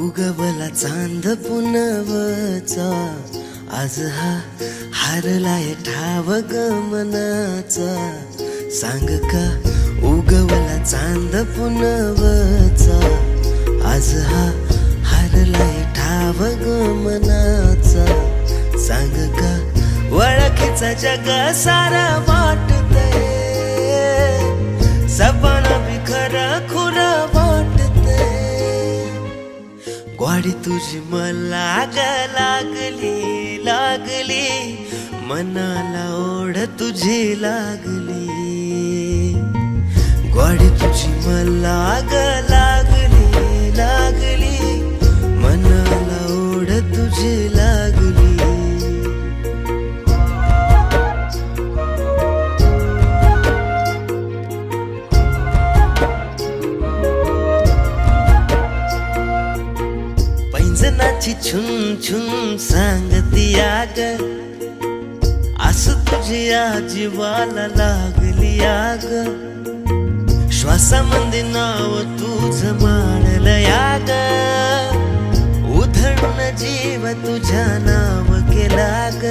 उगवला चांद पुनवचा, आज हा हारलाय ठाव गमनाचा. सांग का उगवला चांद पुनवचा, आज हा हारलाय ठाव गमनाचा. सांग का ओळखीचा जग सारा वाटतंय, सपना भी खरं खुरं वाटतंय. ग्वाडी तुझी मला लागली लागली, मनाला ओढ तुझी लागली. ग्वाडी तुझी मला लागली लागली, मनाला ओढ तुझी लागली. पैंजनाची छुन छुन सांगती आग, आस तुझ्या जीवाला लागली आग. श्वासामध्ये नाव तुझं माळलं याग, उधळून जीव तुझ्या नाव केला ग.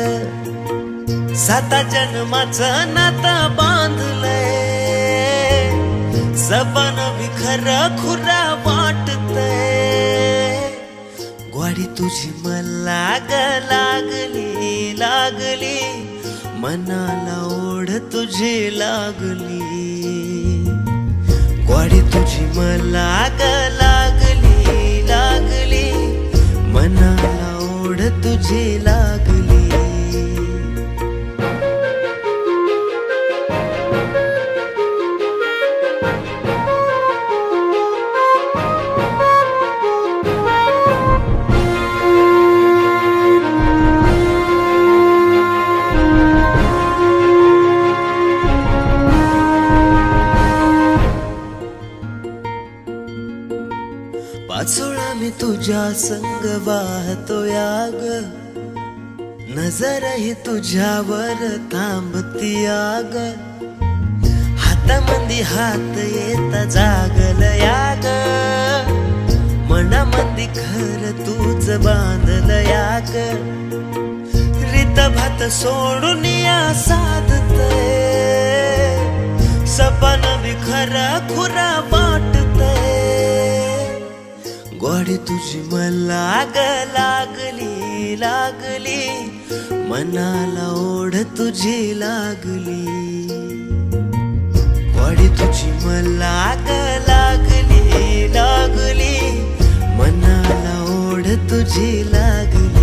7 जन्माचं नातं बांधलंय, सपन भी खरं खुरं वाटतंय. ग्वाडी तुझी मला लागली लागली, मनाला ओढ तुझी लागली. ग्वाडी तुझी मला लागली लागली, मनाला ओढ तुझी लागली. पाचोळा मी तुझ्या संग वाहतो याग, नजरही तुझ्यावर थांबती आग. हातामंदी हात येता जागल याग, मनामंदी घर तुझ बांधल याग. रीत भात सोडून या साधतय, सपन भी खरं खुरं वाटतंय. ग्वाडी तुझी मला लागली लागली, मनाला ओढ तुझी लागली. ग्वाडी तुझी मला लागली लागली, मनाला ओढ तुझी लागली.